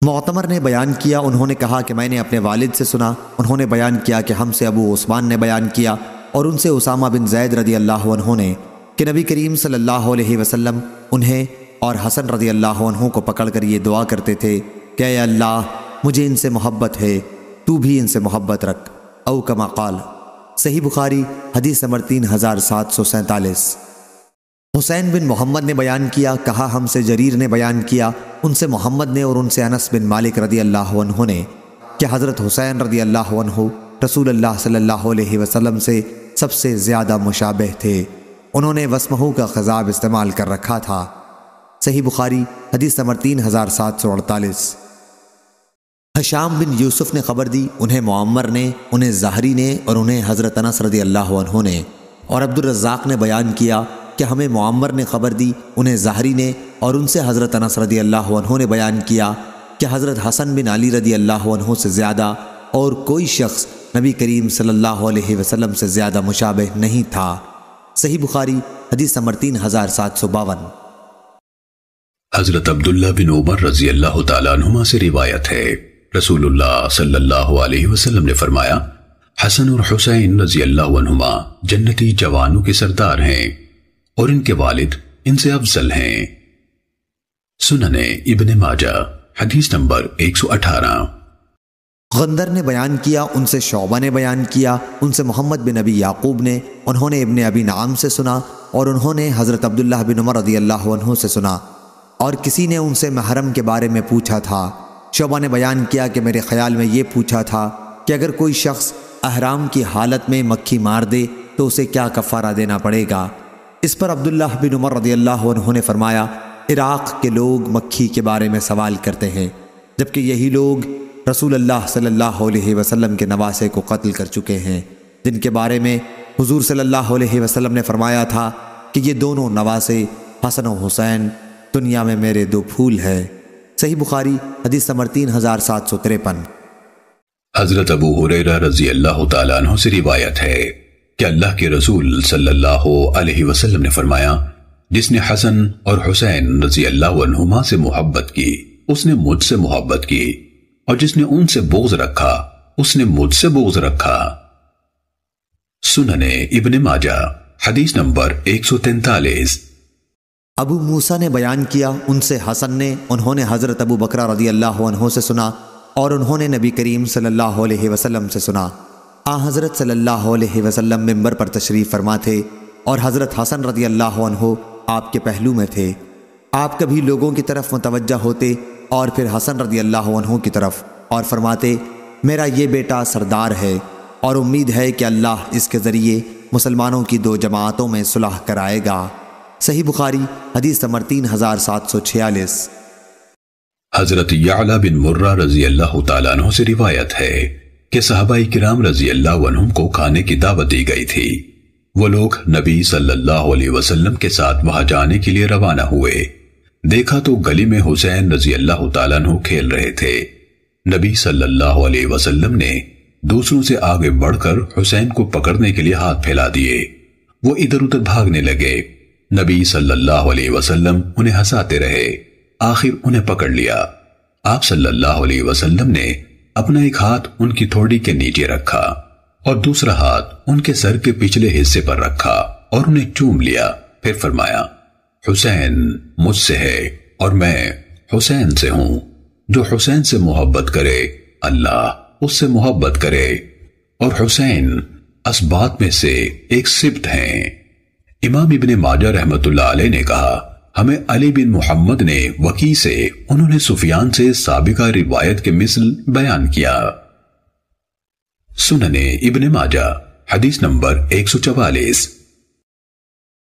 معتمر نے بیان کیا، انہوں نے کہا کہ میں نے اپنے والد سے سنا، انہوں نے بیان کیا کہ ہم سے ابو عثمان نے بیان کیا اور ان سے اسامہ بن زید رضی اللہ عنہ نے کہ نبی کریم صلی اللہ علیہ وسلم انہیں اور حسن رضی اللہ عنہ کو پکڑ کر یہ دعا کرتے تھے کہ اے اللہ مجھے ان سے محبت ہے، تو بھی ان سے محبت رکھ، او کما قال۔ صحیح بخاری حدیث نمبر 3747۔ حسین بن محمد نے بیان کیا، کہا ہم سے جریر نے بیان کیا، ان سے محمد نے اور ان سے انس بن مالک رضی اللہ عنہ نے کہ حضرت حسین رضی اللہ عنہ رسول اللہ صلی اللہ علیہ وسلم سے سب سے زیادہ مشابہ تھے، انہوں نے وسمہ کا خضاب استعمال کر رکھا تھا۔ صحیح بخاری حدیث نمبر 3748۔ حشام بن یوسف نے خبر دی، انہیں معمر نے، انہیں زہری نے اور انہیں حضرت انس رضی اللہ عنہ نے، اور عبد الرزاق نے بیان کیا کہ ہمیں معمر نے خبر دی، انہیں زہری نے اور ان سے حضرت انس رضی اللہ عنہ نے بیان کیا کہ حضرت حسن بن علی رضی اللہ عنہ سے زیادہ اور کوئی شخص نبی کریم صلی اللہ علیہ وسلم سے زیادہ مشابہ نہیں تھا۔ صحیح بخاری حدیث نمبر 3752۔ حضرت عبداللہ بن عمر رضی اللہ تعالیٰ عنہما سے روایت ہے، رسول اللہ صلی اللہ علیہ وسلم نے فرمایا، حسن اور حسین رضی اللہ عنہما جنتی جوانوں کے سردار ہیں اور ان کے والد ان سے افضل ہیں۔ سنن ابن ماجہ حدیث نمبر 118۔ غندر نے بیان کیا، ان سے شعبہ نے بیان کیا، ان سے محمد بن ابی یعقوب نے، انہوں نے ابن ابی نعام سے سنا اور انہوں نے حضرت عبداللہ بن عمر رضی اللہ عنہ سے سنا، اور کسی نے ان سے محرم کے بارے میں پوچھا تھا۔ شعبہ نے بیان کیا کہ میرے خیال میں یہ پوچھا تھا کہ اگر کوئی شخص احرام کی حالت میں مکھی مار دے تو اسے کیا کفارہ دینا پڑے گا؟ اس پر عبداللہ بن عمر رضی اللہ عنہ نے فرمایا، عراق کے لوگ مکھی کے بارے میں سوال کرتے ہیں، جبکہ یہی لوگ رسول اللہ صلی اللہ علیہ وسلم کے نواسے کو قتل کر چکے ہیں، جن کے بارے میں حضور صلی اللہ علیہ وسلم نے فرمایا تھا کہ یہ دونوں نواسے حسن و حسین دنیا میں میرے دو پھول ہیں۔ صحیح بخاری حدیث نمبر 3753۔ حضرت ابو ہریرہ رضی اللہ تعالیٰ عنہ سے روایت ہے کہ اللہ کے رسول صلی اللہ علیہ وسلم نے فرمایا، جس نے حسن اور حسین رضی اللہ عنہما سے محبت کی اس نے مجھ سے محبت کی، اور جس نے ان سے بغض رکھا اس نے مجھ سے بغض رکھا۔ سنن ابن ماجہ حدیث نمبر 143۔ ابو موسیٰ نے بیان کیا، ان سے حسن نے، انہوں نے حضرت ابو بکرہ رضی اللہ عنہ سے سنا اور انہوں نے نبی کریم صلی اللہ علیہ وسلم سے سنا۔ حضرت صلی اللہ علیہ وسلم منبر پر تشریف فرما تھے اور حضرت حسن رضی اللہ عنہ آپ کے پہلو میں تھے۔ آپ کبھی لوگوں کی طرف متوجہ ہوتے اور پھر حسن رضی اللہ عنہ کی طرف اور فرماتے، میرا یہ بیٹا سردار ہے اور امید ہے کہ اللہ اس کے ذریعے مسلمانوں کی دو جماعتوں میں صلح کرائے گا۔ صحیح بخاری حدیث نمبر 3746۔ حضرت یعلا بن مرہ رضی اللہ تعالیٰ عنہ سے روایت ہے کہ صحابہ کرام رضی اللہ عنہم کو کھانے کی دعوت دی گئی تھی۔ وہ لوگ نبی صلی اللہ علیہ وسلم کے ساتھ وہاں جانے کے لیے روانہ ہوئے۔ دیکھا تو گلی میں حسین رضی اللہ تعالیٰ عنہ کھیل رہے تھے۔ نبی صلی اللہ علیہ وسلم نے دوسروں سے آگے بڑھ کر حسین کو پکڑنے کے لیے ہاتھ پھیلا دیے۔ وہ ادھر ادھر بھاگنے لگے۔ نبی صلی اللہ علیہ وسلم انہیں ہنساتے رہے، آخر انہیں پکڑ لیا۔ آپ صلی اللہ علیہ وسلم نے اپنا ایک ہاتھ ان کی تھوڑی کے نیچے رکھا اور دوسرا ہاتھ ان کے سر کے پچھلے حصے پر رکھا اور انہیں چوم لیا، پھر فرمایا، حسین مجھ سے ہے اور میں حسین سے ہوں، جو حسین سے محبت کرے اللہ اس سے محبت کرے، اور حسین اسباط میں سے ایک سبط ہیں۔ امام ابن ماجہ رحمت اللہ علیہ نے کہا، ہمیں علی بن محمد نے وکی سے، انہوں نے سفیان سے سابقہ روایت کے مثل بیان کیا۔ سنن ابن ماجہ حدیث نمبر 144۔